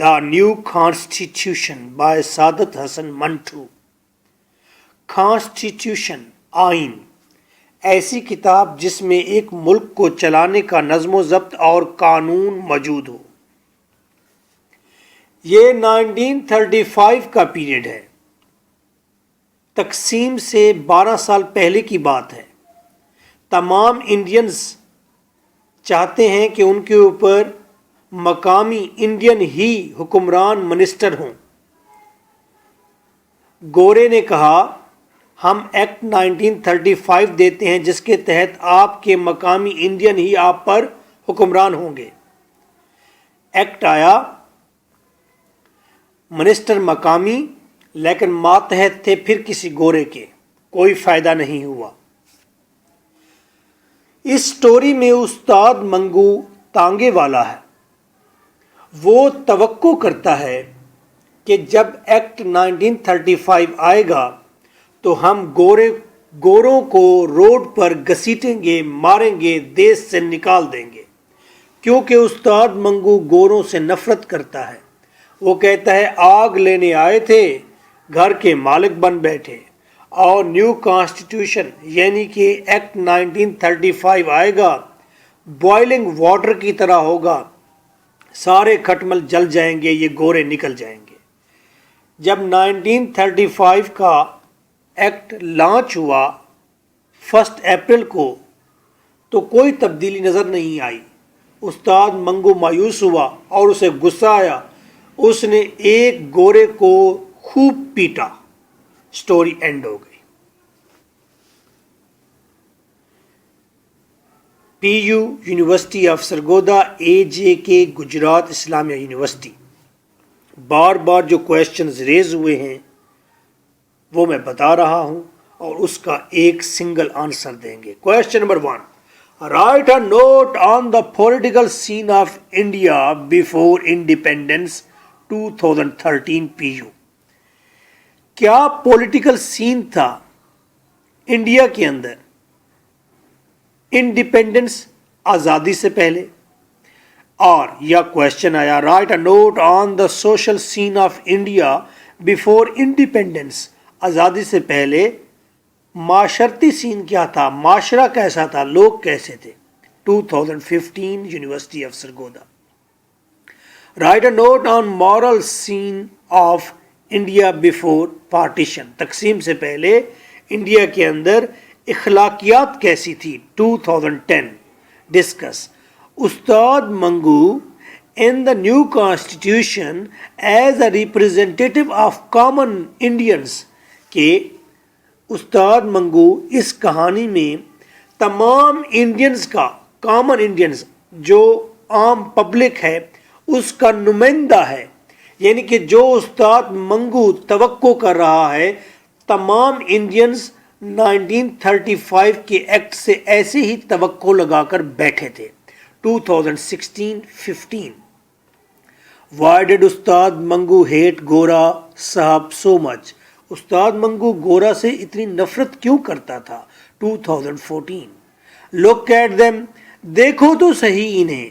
The New Constitution by Saadat Hasan Mantu. Constitution آئین ایسی کتاب جس میں ایک ملک کو چلانے کا نظم و ضبط اور قانون موجود ہو. یہ 1935 کا پیریڈ ہے. تقسیم سے 12 سال پہلے کی بات ہے. تمام انڈینز چاہتے ہیں کہ ان کے اوپر مقامی انڈین ہی حکمران منسٹر ہوں. گورے نے کہا ہم ایکٹ 1935 دیتے ہیں جس کے تحت آپ کے مقامی انڈین ہی آپ پر حکمران ہوں گے. ایکٹ آیا، منسٹر مقامی لیکن ماتحت تھے پھر کسی گورے کے، کوئی فائدہ نہیں ہوا. اس سٹوری میں استاد منگو تانگے والا ہے. وہ توقع کرتا ہے کہ جب ایکٹ 1935 آئے گا تو ہم گوروں کو روڈ پر گھسیٹیں گے، ماریں گے، دیش سے نکال دیں گے. کیونکہ استاد منگو گوروں سے نفرت کرتا ہے. وہ کہتا ہے آگ لینے آئے تھے، گھر کے مالک بن بیٹھے. اور نیو کانسٹیٹیوشن یعنی کہ ایکٹ 1935 آئے گا، بوائلنگ واٹر کی طرح ہوگا، سارے کھٹمل جل جائیں گے، یہ گورے نکل جائیں گے. جب 1935 کا ایکٹ لانچ ہوا 1 اپریل کو تو کوئی تبدیلی نظر نہیں آئی. استاد منگو مایوس ہوا اور اسے غصہ آیا. اس نے ایک گورے کو خوب پیٹا. سٹوری اینڈ ہو گئی. P U university of Sargodha, A J K Gujrat Islamia university. بار بار جو کویشچنز ریز ہوئے ہیں وہ میں بتا رہا ہوں اور اس کا ایک سنگل آنسر دیں گے. Question number 1، write a note on the political scene of India before independence 2013 P U. کیا پولیٹیکل سین تھا انڈیا کے اندر انڈیپینڈنس آزادی سے پہلے؟ اور یا کویشچن آیا write a note on the social scene of India before independence. آزادی سے پہلے معاشرتی سین کیا تھا، معاشرہ کیسا تھا، لوگ کیسے تھے. 2015 university of Sargodha. Write a note on moral scene of India before partition. تقسیم سے پہلے انڈیا کے اندر اخلاقیات کیسی تھی. 2010 ڈسکس. استاد منگو in the new constitution as a representative of common Indians کہ استاد منگو اس کہانی میں تمام انڈینز کا، کامن انڈینز جو عام پبلک ہے اس کا نمائندہ ہے. یعنی کہ جو استاد منگو توقع کر رہا ہے تمام انڈینز 1935 کے ایکٹ سے ایسے ہی توقع لگا کر بیٹھے تھے. 2016-15 Why did استاد منگو hate گورا صاحب so much؟ استاد منگو گورا سے اتنی نفرت کیوں کرتا تھا؟ 2014 Look at them، دیکھو تو صحیح انہیں.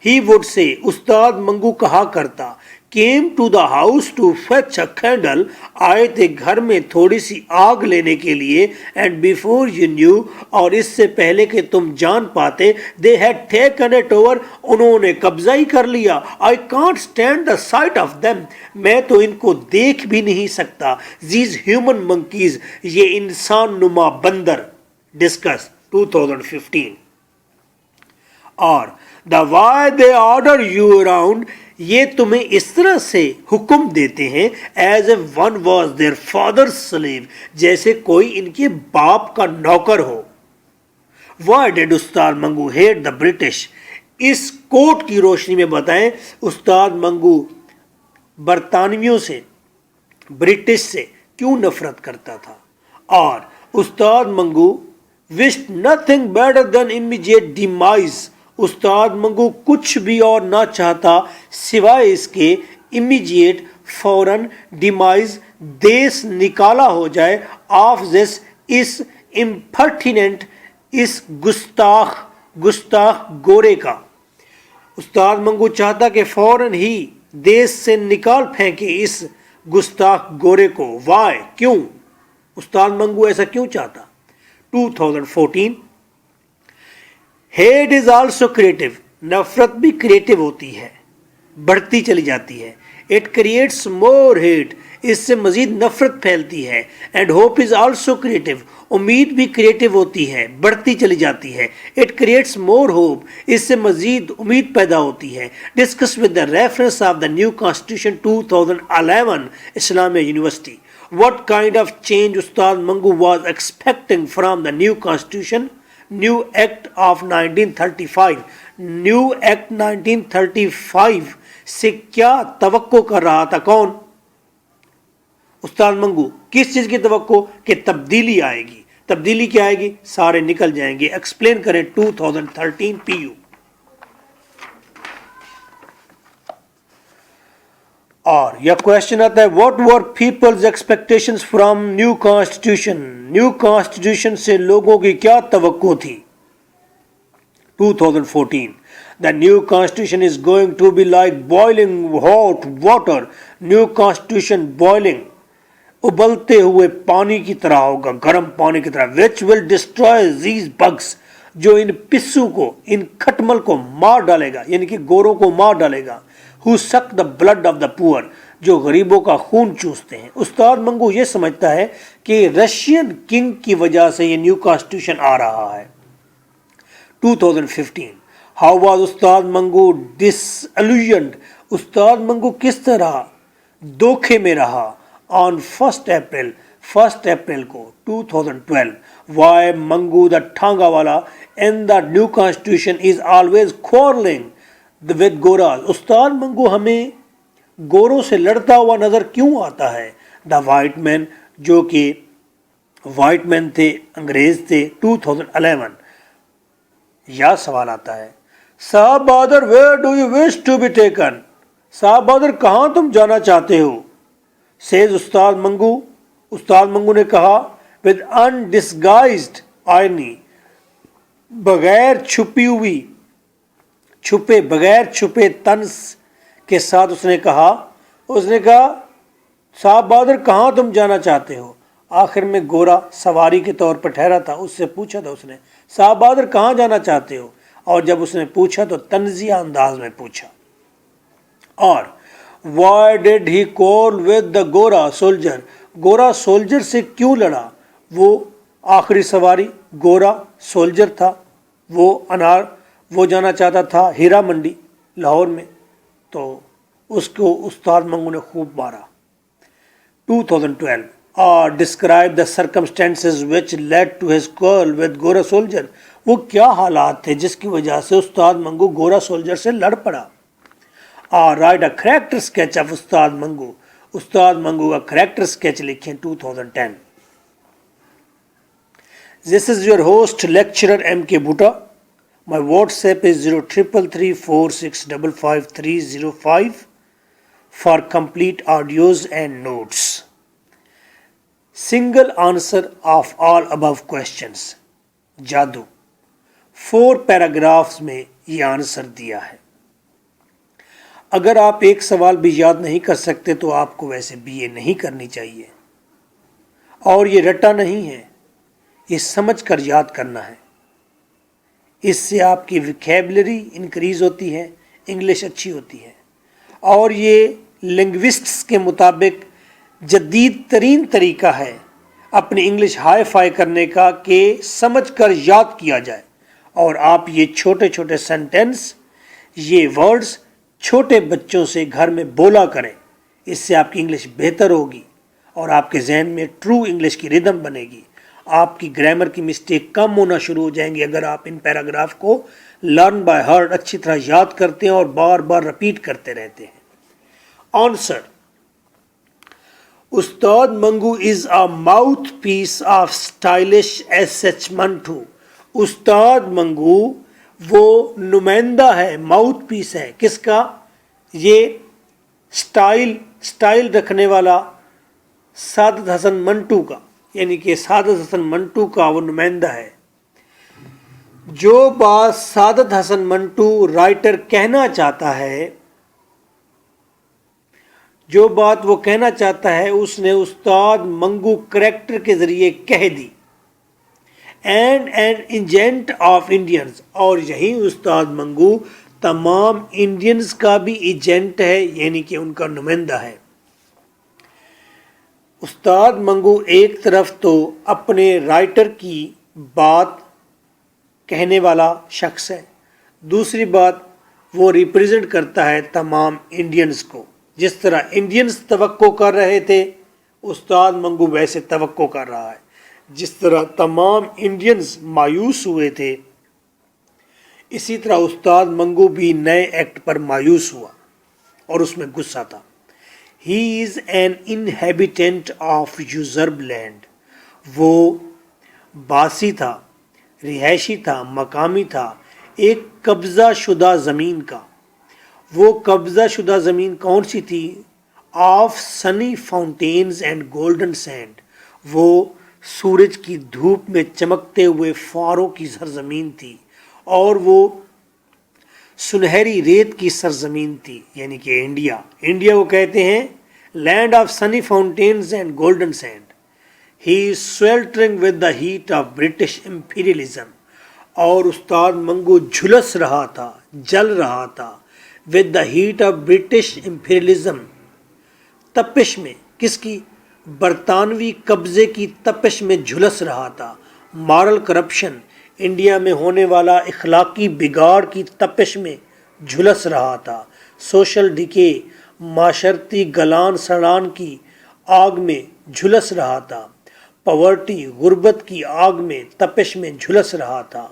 He would say، استاد منگو کہا کرتا came to the house to fetch a candle، آئے تھے گھر میں تھوڑی سی آگ لینے کے لیے. And before you knew، اور اس سے پہلے کہ تم جان پاتے they had taken it over، انہوں نے قبضہ ہی کر لیا. I can't stand the sight of them، میں تو ان کو دیکھ بھی نہیں سکتا. These human monkeys، یہ انسان نما بندر. ڈسکس 2015. اور the why they order you around، یہ تمہیں اس طرح سے حکم دیتے ہیں as if one was their father's slave، جیسے کوئی ان کے باپ کا نوکر ہو. Why did استاد منگو hate the British؟ اس کوٹ کی روشنی میں بتائیں استاد منگو برطانویوں سے، برٹش سے کیوں نفرت کرتا تھا. اور استاد منگو wished nothing better than immediate demise. استاد منگو کچھ بھی اور نہ چاہتا سوائے اس کے immediate فوراً ڈیمائز دیس نکالا ہو جائے آف دس اس impertinent اس گستاخ گورے کا. استاد منگو چاہتا کہ فوراً ہی دیس سے نکال پھینکے اس گستاخ گورے کو. وائی کیوں؟ استاد منگو ایسا کیوں چاہتا؟ 2014 ہیٹ از آلسو کریٹو. نفرت بھی کریٹو ہوتی ہے، بڑھتی چلی جاتی ہے. It creates more hate. اس سے مزید نفرت پھیلتی ہے. And hope is also creative. امید بھی کریٹو ہوتی ہے، بڑھتی چلی جاتی ہے. It creates more hope. اس سے مزید امید پیدا ہوتی ہے. Discuss with the reference of the new constitution 2011 Islamia university. What kind of change Ustad Mangu was expecting from the new constitution, new act of 1935? New act 1935 سے کیا توقع کر رہا تھا؟ کون؟ استاد منگو. کس چیز کی توقع؟ کہ تبدیلی آئے گی. تبدیلی کیا آئے گی؟ سارے نکل جائیں گے. ایکسپلین کریں 2013 PU. اور یہ کوشچن آتا ہے what were people's expectations from new constitution. New constitution سے لوگوں کی کیا توقع تھی؟ 2014 The new constitution is going to be like boiling hot water. New constitution boiling ابلتے ہوئے پانی کی طرح ہوگا، گرم پانی کی طرح. which will destroy these bugs جو ان پسو کو، ان کھٹمل کو مار ڈالے گا، یعنی کہ گوروں کو مار ڈالے گا. who suck the blood of the poor جو غریبوں کا خون چوستے ہیں. استاد منگو یہ سمجھتا ہے کہ رشین کنگ کی وجہ سے یہ نیو کانسٹیٹیوشن آ رہا ہے. 2015 How was استاد منگو disillusioned. استاد منگو کس طرح دھوکے میں رہا on 1 April کو 2012. Why منگو the ٹھانگا والا in the new constitution is always quarreling with گوراز. استاد منگو ہمیں گوروں سے لڑتا ہوا نظر کیوں آتا ہے؟ دا وائٹ مین جو کہ وائٹ مین تھے، انگریز تھے. 2011 یا سوال آتا ہے صاحب بہادر where do you wish to be taken. صاحب بہادر کہاں تم جانا چاہتے ہو؟ سیز استاد منگو. استاد منگو نے کہا ود انڈسگائزڈ آئرنی بغیر چھپے طنز کے ساتھ اس نے کہا صاحب بہادر کہاں تم جانا چاہتے ہو. آخر میں گورا سواری کے طور پر ٹھہرا تھا، اس سے پوچھا تھا اس نے صاحب بہادر کہاں جانا چاہتے ہو، اور جب اس نے پوچھا تو طنزیہ انداز میں پوچھا. اور why did he quarrel with the گورا سولجر. گورا سولجر سے کیوں لڑا؟ وہ آخری سواری گورا سولجر تھا، وہ جانا چاہتا تھا ہیرا منڈی لاہور میں، تو اس کو استاد منگو نے خوب مارا. 2012 describe the circumstances which led to his quarrel with گورا سولجر. وہ کیا حالات تھے جس کی وجہ سے استاد منگو گورا سولجر سے لڑ پڑا. write a character sketch of استاد منگو. استاد منگو کا کریکٹر اسکیچ لکھیں 2010. This is your host lecturer M.K. Bhutta. My WhatsApp is 033346555305 for complete audios and notes. Single answer of all above questions. جادو 4 پیراگرافز میں یہ آنسر دیا ہے. اگر آپ ایک سوال بھی یاد نہیں کر سکتے تو آپ کو ویسے BA نہیں کرنی چاہیے. اور یہ رٹا نہیں ہے، یہ سمجھ کر یاد کرنا ہے. اس سے آپ کی ویکیبلری انکریز ہوتی ہے، انگلش اچھی ہوتی ہے. اور یہ لنگوسٹس کے مطابق جدید ترین طریقہ ہے اپنی انگلش ہائی فائی کرنے کا کہ سمجھ کر یاد کیا جائے. اور آپ یہ چھوٹے چھوٹے سینٹینس، یہ ورڈز چھوٹے بچوں سے گھر میں بولا کریں. اس سے آپ کی انگلش بہتر ہوگی اور آپ کے ذہن میں ٹرو انگلش کی ردم بنے گی. آپ کی گرامر کی مسٹیک کم ہونا شروع ہو جائیں گی اگر آپ ان پیراگراف کو لرن بائی ہارٹ اچھی طرح یاد کرتے ہیں اور بار بار رپیٹ کرتے رہتے ہیں. Answer: Ustad Mangu is a mouthpiece of stylish S H Manto. Ustad Mangu وہ نمائندہ ہے، ماؤتھ پیس ہے کس کا؟ یہ سٹائل رکھنے والا سعادت حسن منٹو کا، یعنی کہ سعادت حسن منٹو کا وہ نمائندہ ہے. جو بات سعادت حسن منٹو رائٹر کہنا چاہتا ہے، جو بات وہ کہنا چاہتا ہے اس نے استاد منگو کریکٹر کے ذریعے کہہ دی. And an agent of Indians, اور یہی استاد منگو تمام انڈینز کا بھی ایجنٹ ہے، یعنی کہ ان کا نمائندہ ہے. استاد منگو ایک طرف تو اپنے رائٹر کی بات کہنے والا شخص ہے، دوسری بات وہ ریپریزنٹ کرتا ہے تمام انڈینز کو. جس طرح انڈینز توقع کر رہے تھے استاد منگو ویسے توقع کر رہا ہے. جس طرح تمام انڈینز مایوس ہوئے تھے اسی طرح استاد منگو بھی نئے ایکٹ پر مایوس ہوا اور اس میں غصہ تھا. He is an inhabitant of usurp land. وہ باسی تھا، رہائشی تھا، مقامی تھا، ایک قبضہ شدہ زمین کا. وہ قبضہ شدہ زمین کون سی تھی؟ Of sunny fountains and golden sand. وہ سورج کی دھوپ میں چمکتے ہوئے فواروں کی سرزمین تھی اور وہ سنہری ریت کی سرزمین تھی، یعنی کہ انڈیا کو کہتے ہیں land of sunny fountains and golden sand. He is sweltering with the heat of British imperialism. اور استاد منگو جھلس رہا تھا، جل رہا تھا with the heat of British imperialism. تپش میں، کس کی؟ برطانوی قبضے کی تپش میں جھلس رہا تھا. مارل کرپشن، انڈیا میں ہونے والا اخلاقی بگاڑ کی تپش میں جھلس رہا تھا. سوشل ڈیکے، معاشرتی گلان سڑان کی آگ میں جھلس رہا تھا. پاورٹی، غربت کی آگ میں تپش میں جھلس رہا تھا.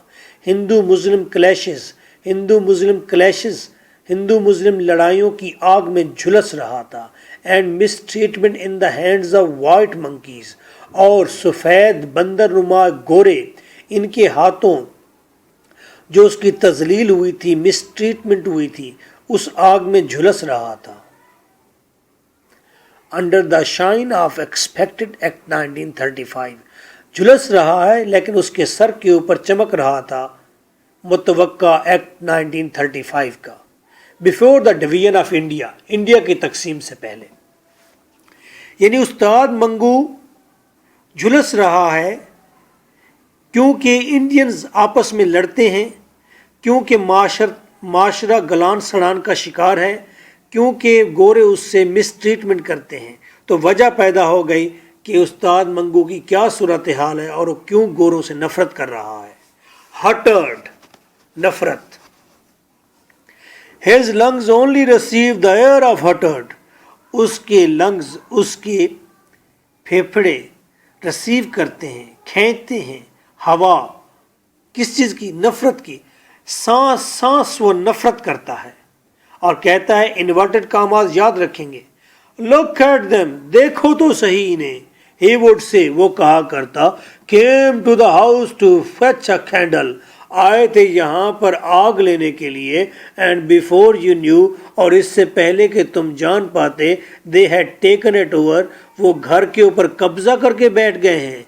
ہندو مسلم لڑائیوں کی آگ میں جھلس رہا تھا. And miss treatment in the hands of white monkeys, اور سفید بندر نما گورے ان کے ہاتھوں جو اس کی تذلیل ہوئی تھی، مس ٹریٹمنٹ ہوئی تھی، اس آگ میں جھلس رہا تھا. Under the shine of expected act 1935، جھلس رہا ہے لیکن اس کے سر کے اوپر چمک رہا تھا متوقع ایکٹ 1935 کا. Before the division of India کی تقسیم سے پہلے. یعنی استاد منگو جھلس رہا ہے کیونکہ انڈینز آپس میں لڑتے ہیں، کیونکہ معاشرہ گلان سڑان کا شکار ہے، کیونکہ گورے اس سے مس ٹریٹمنٹ کرتے ہیں. تو وجہ پیدا ہو گئی کہ استاد منگو کی کیا صورتحال ہے اور وہ کیوں گوروں سے نفرت کر رہا ہے. ہٹرڈ، نفرت. His lungs only receive the air of hatred. اس کے لنگز، اس کے پھیپھڑے ریسیو کرتے ہیں، کھینچتے ہیں ہوا. کس چیز کی؟ نفرت کی. سانس وہ نفرت کرتا ہے. اور کہتا ہے انورٹڈ کاماز یاد رکھیں گے، look at them، دیکھو تو صحیح انہیں. He would say، وہ کہا کرتا، came to the house to fetch a candle، آئے تھے یہاں پر آگ لینے کے لیے. اینڈ بیفور یو نیو، اور اس سے پہلے کہ تم جان پاتے، they had taken it over, وہ گھر کے اوپر قبضہ کر کے بیٹھ گئے ہیں.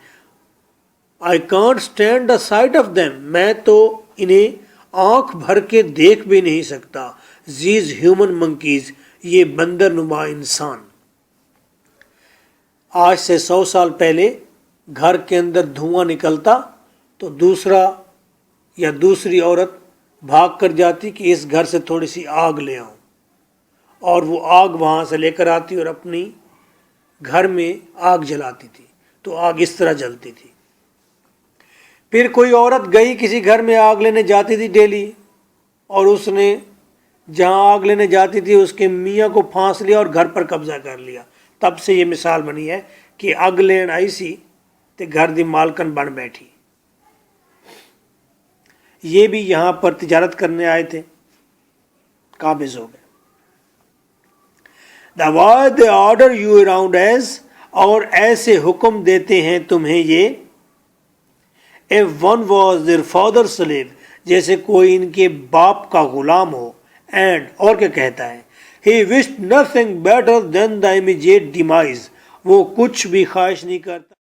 I can't stand the sight of them, میں تو انہیں آنکھ بھر کے دیکھ بھی نہیں سکتا. زیز ہیومن منکیز، یہ بندر نما انسان. آج سے 100 سال پہلے گھر کے اندر دھواں نکلتا تو دوسرا یا دوسری عورت بھاگ کر جاتی کہ اس گھر سے تھوڑی سی آگ لے آؤں، اور وہ آگ وہاں سے لے کر آتی اور اپنی گھر میں آگ جلاتی تھی. تو آگ اس طرح جلتی تھی. پھر کوئی عورت گئی کسی گھر میں آگ لینے جاتی تھی ڈیلی، اور اس نے جہاں آگ لینے جاتی تھی اس کے میاں کو پھانس لیا اور گھر پر قبضہ کر لیا. تب سے یہ مثال بنی ہے کہ اگ لین آئی سی تے گھر دی مالکن بن بیٹھی. یہ بھی یہاں پر تجارت کرنے آئے تھے، قابض ہو گئے. The why they order you around as اور ایسے حکم دیتے ہیں تمہیں یہ. If one was their father's slave, جیسے کوئی ان کے باپ کا غلام ہو. And اور کیا کہتا ہے, he wished nothing better than the immediate demise, وہ کچھ بھی خواہش نہیں کرتا